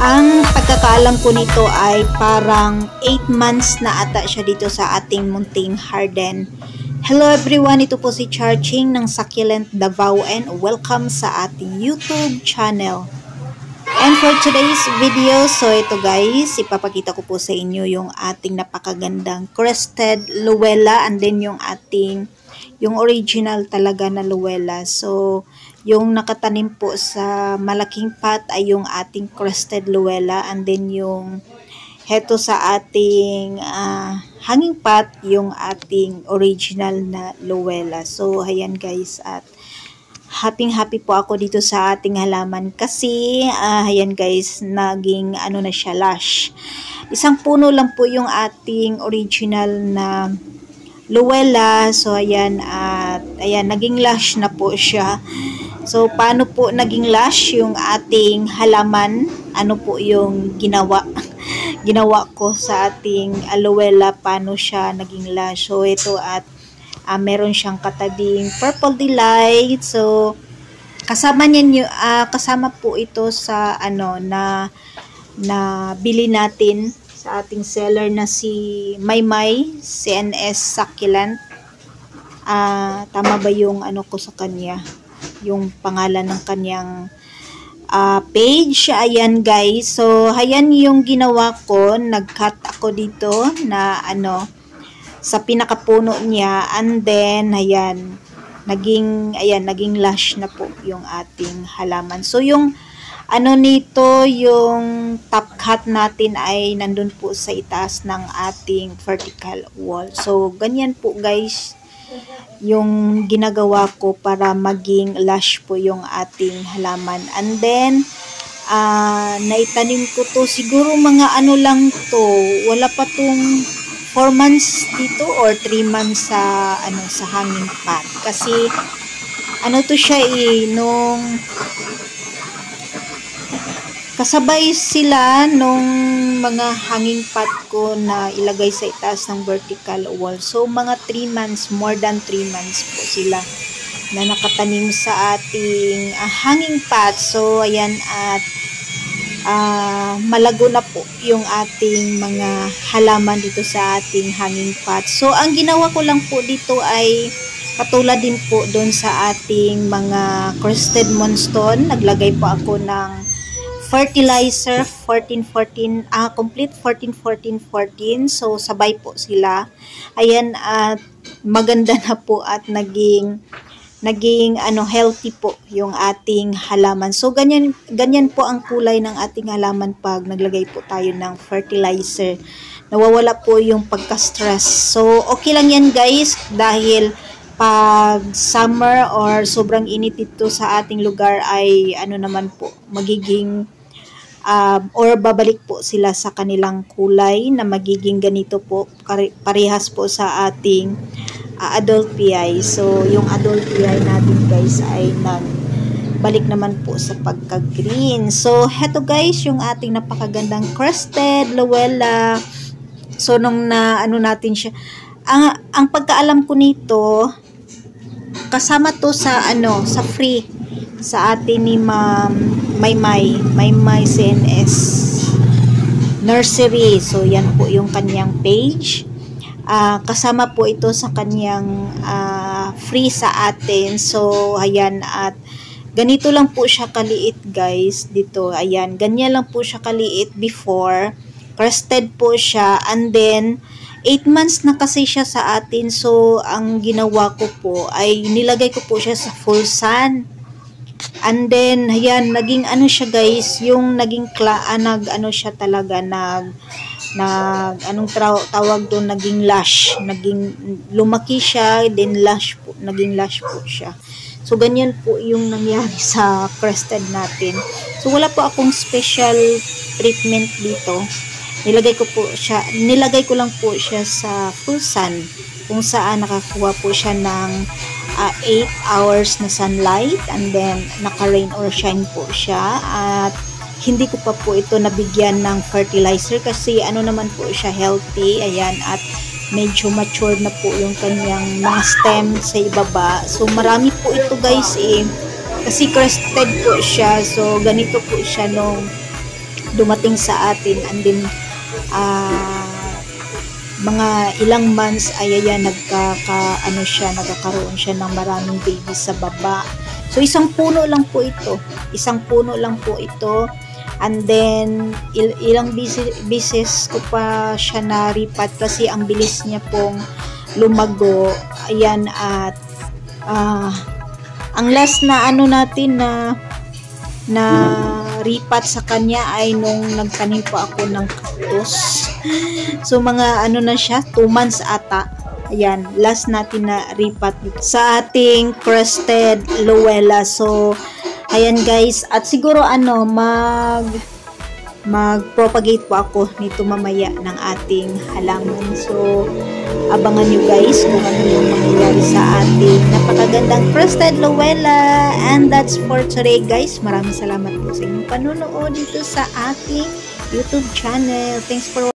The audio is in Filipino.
Ang pagkakaalam ko nito ay parang 8 months na ata siya dito sa ating munting garden. Hello everyone, ito po si Charching ng Succulent Davao and welcome sa ating YouTube channel. And for today's video, so ito guys, ipapakita ko po sa inyo yung ating napakagandang crested luella and then yung original talaga na luella. So, yung nakatanim po sa malaking pot ay yung ating crested luella and then yung heto sa ating hanging pot, yung ating original na luella. So, ayan guys, at happy po ako dito sa ating halaman kasi ayan guys, naging ano na siya, lush. Isang puno lang po yung ating original na luella. So ayan, at ayan, naging lush na po siya. So paano po naging lush yung ating halaman? Ano po yung ginawa ko sa ating luella, paano siya naging lush? So ito, at meron siyang katabing purple delight. So kasama niyan kasama po ito sa na bili natin sa ating seller na si Maymay CNS Succulent. Tama ba yung ko sa kanya, yung pangalan ng kanyang page? Ayan guys, so ayan yung ginawa ko, nag-cut ako dito na sa pinakapuno niya, and then ayan, naging lush na po yung ating halaman. So yung nito, yung top cut natin ay nandun po sa itaas ng ating vertical wall. So ganyan po guys yung ginagawa ko para maging lush po yung ating halaman. And then naitanim ko to, siguro mga lang to, wala pa tong 4 months dito or 3 months sa sa hanging pot. Kasi to siya nung kasabay sila nung mga hanging pot ko na ilagay sa itaas ng vertical wall. So mga 3 months, more than 3 months po sila na nakatanim sa ating hanging pot. So ayan, at malago na po yung ating mga halaman dito sa ating hanging pot. So ang ginawa ko lang po dito ay katulad din po doon sa ating mga crested moonstone, naglagay po ako ng fertilizer 14-14, complete 14-14-14. So sabay po sila. Ayan, at maganda na po at naging healthy po yung ating halaman. So ganyan po ang kulay ng ating halaman pag naglagay po tayo ng fertilizer. Nawawala po yung pagka-stress. So okay lang yan guys, dahil pag summer or sobrang init dito sa ating lugar ay naman po, magiging or babalik po sila sa kanilang kulay na magiging ganito po, parehas po sa ating adult PI. So yung adult PI natin guys ay nagbalik naman po sa pagka-green. So heto guys, yung ating napakagandang crested luella. So nung natin siya, ang pagkaalam ko nito, kasama to sa sa free sa atin ni Ma'am Maymay CNS Nursery. So yan po yung kanyang page. Kasama po ito sa kanyang free sa atin. So ayan, at ganito lang po siya kaliit guys dito. Ayan, ganyan lang po siya kaliit before. Crested po siya, and then 8 months na kasi siya sa atin. So ang ginawa ko po ay nilagay ko po siya sa full sun. And then ayan, naging siya guys, yung naging siya talaga, tawag doon, naging lush, naging lumaki siya, then lush po, naging lush po siya. So ganyan po yung nangyari sa crested natin. So wala po akong special treatment dito. Nilagay ko lang po siya sa full sun, kung saan nakakuha po siya ng 8 hours na sunlight, and then naka-rain or shine po siya. At hindi ko pa po ito nabigyan ng fertilizer kasi naman po siya, healthy. Ayan, at medyo mature na po yung kanyang mga stem sa ibaba. So marami po ito guys kasi crested po siya. So ganito po siya nung dumating sa atin, and then mga ilang months ay ayan, nagkakaroon siya ng maraming baby sa baba. So isang puno lang po ito, and then ilang bisis ko pa siya naripat kasi ang bilis niya pong lumago. Ayan, at ang last na natin na ripat sa kanya ay nung nagtanim pa ako ng cactus. So mga na siya, 2 months ata. Ayan, last natin na ripat sa ating crested Luella. So ayan guys, at siguro mag-propagate po ako nito mamaya ng ating halaman. So abangan nyo guys kung ano yung mangyayari sa ating napakagandang crested Luella. And that's for today guys. Maraming salamat po sa inyong panunood dito sa ating YouTube channel. Thanks for watching.